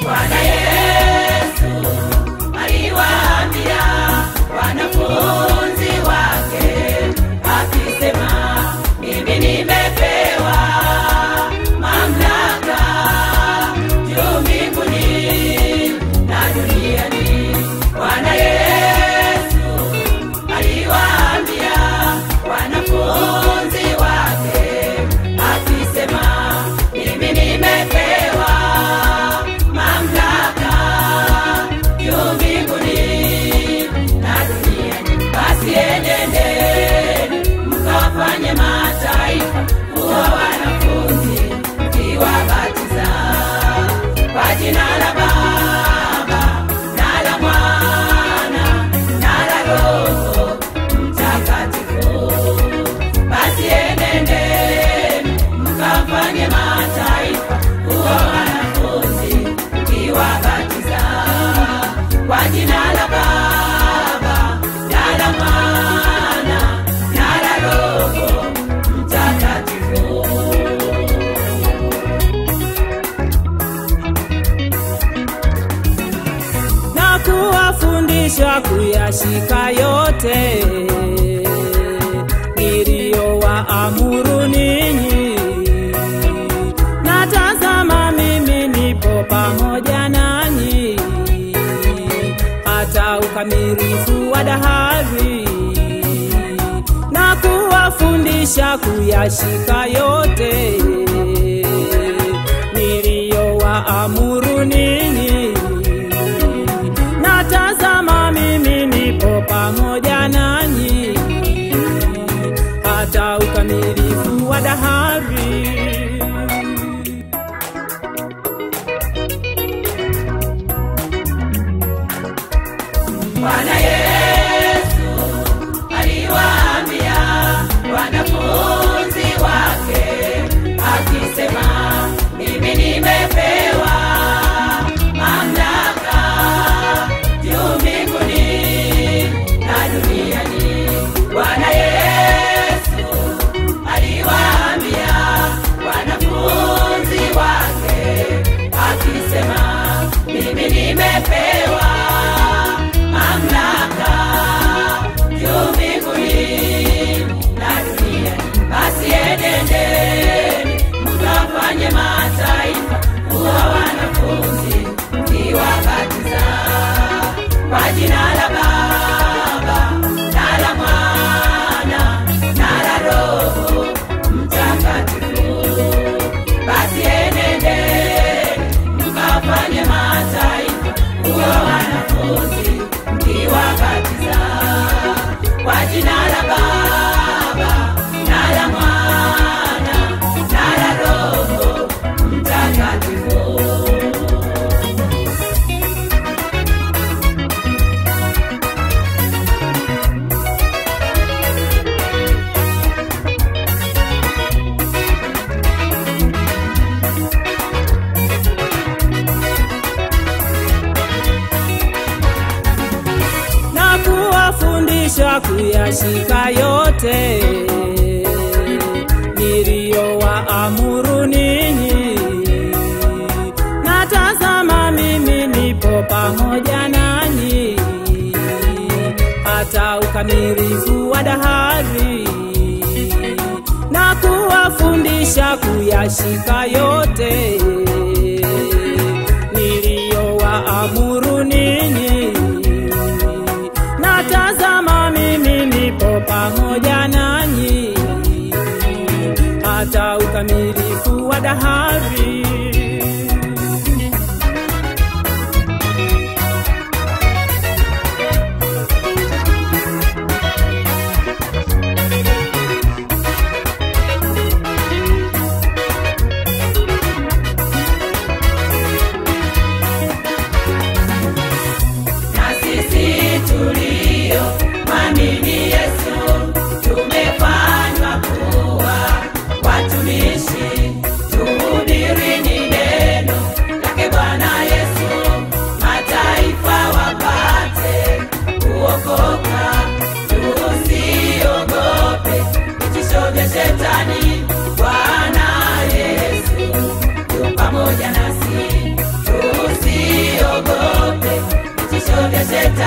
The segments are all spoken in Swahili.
Bwana Yesu aliwaambia wanafunzi wake akisema, mimi nimepewa mamlaka juu mbinguni na duniani. Bwana Yesu aliwaambia wanafunzi wake akisema, mimi nimepewa mamlaka juu mbinguni na duniani. Basi enendeni mkawafanye mataifa kuwa wanafunzi, mkiwabatiza kwa jina la Baba na la Mwana na la Roho Mtakatifu. Basi enendeni mkawafanye mataifa kuwa wanafunzi, mkiwabatiza kwa jina la Baba na la Mwana na la Roho Mtakatifu. Na kuwafundisha kuyashika yote niliyowaamuru ninyi. Na tazama, mimi nipo pamoja nanyi hata ukamilifu wa dahari. Na kuwafundisha kuyashika yote niliyowaamuru ninyi. Na tazama, mimi nipo pamoja nanyi hata ukamilifu wa dahari. Bwana Yesu aliwaambia wanafunzi wake akisema, mimi nimepewa mamlaka juu mbinguni na duniani. Bwana Yesu aliwaambia wanafunzi wake akisema, mimi nimepewa mamlaka juu mbinguni na duniani. Basi enendeni mkawafanye mataifa kuwa wanafunzi, mkiwabatiza kwa jina la Baba na la Mwana na la Roho Mtakatifu. Basi enendeni mkawafanye mataifa kuwa wanafunzi, mkiwabatiza kwa jina la Baba na la Mwana na la Roho Mtakatifu. Na kuwafundisha kuyashika yote niliyowaamuru ninyi. Na tazama, mimi nipo pamoja nanyi hata ukamilifu wa dahari. Na kuwafundisha kuyashika yote niliyowaamuru ninyi. Na tazama, mimi nipo pamoja nanyi hata ukamilifu wa dahari. Na sisi tulio mwamini Yesu tumefanywa kuwa watumishi, tuhubiri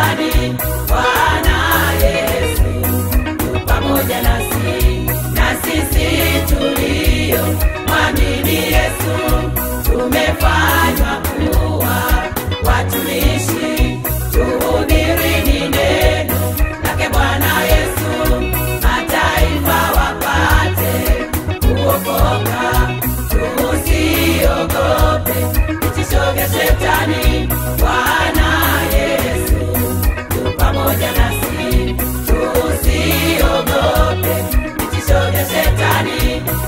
shetani. Bwana Yesu yu pamoja nasi, na sisi tulio mwamini Yesu tumefanywa kuwa watumishi, tuhubirini neno lake Bwana Yesu, mataifa wapate kuokoka. Tusiogope vitisho vya shetani. Bwana Yesu yu pamoja nasi, tusiogope vitisho vya shetani.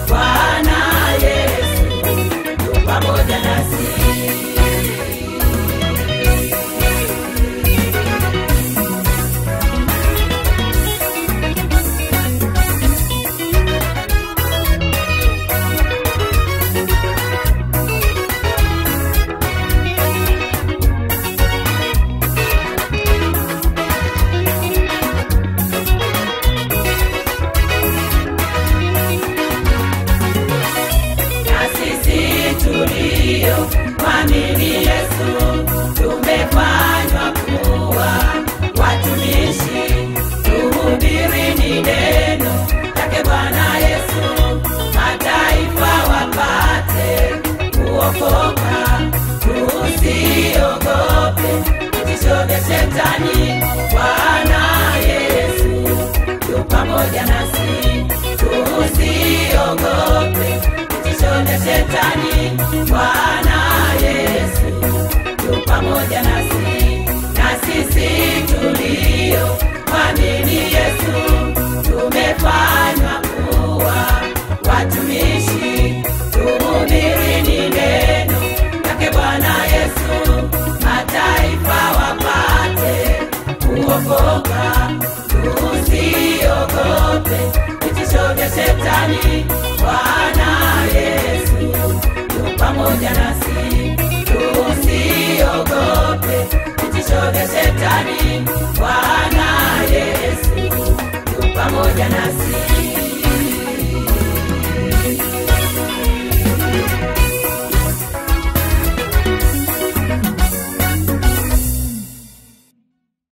Bwana Yesu yu pamoja nasi. Tulio mwamini Yesu tumefanywa kuwa watumishi, tuhubirini neno lake Bwana Yesu, mataifa wapate kuokoka. Tusiogope vitisho vya shetani. Bwana Yesu yu pamoja nasi, tusiogope vitisho vya shetani. Bwana Yesu yu pamoja nasi, na sisi tulio mwamini Yesu tumefanywa kuwa watumishi, tuhubirini neno lake Bwana Yesu, mataifa wapate kuokoka. Tusiogope vitisho vya shetani. Bwana Yesu yu pamoja nasi, tusiogope vitisho vya shetani. Bwana Yesu yu pamoja nasi.